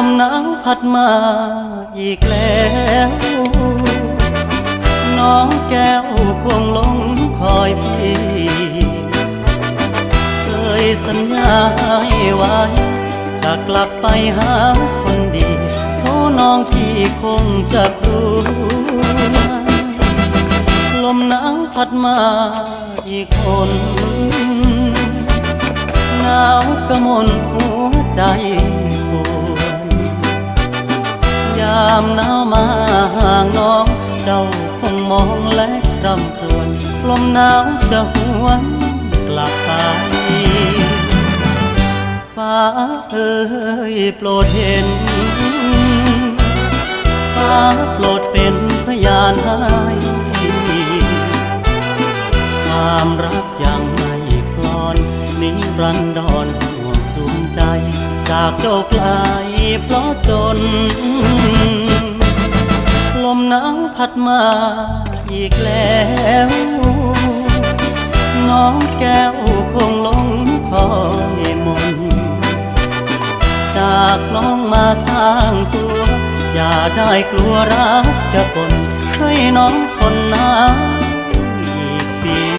มหนาวพัดมาอีกแล้วน้องแก้วคงหลงคอยพี่เคยสัญญาให้ไว้จะกลับไปหาคนดีเพราะน้องพี่คงจะรู้ลมหนาวพัดมาอีกคนหนาวกระมนหัวใจปวดยามหนาวมาห่างน้องเจ้าคงมองและรำครวญลมหนาวจะหวนกลับไปฟ้าเอ่ยโปรดเห็นฟ้าโปรดเป็นพยานให้ความรักยังไม่คลอนนิรันดรห่วงดวงใจจากเจ้าไกลเพราะจนลมหนาวพัดมาอีกแล้วน้องแก้วคงหลงคอยมนจากน้องมาสร้างตัวอย่าได้กลัวรักจะปนให้น้องทนหนาว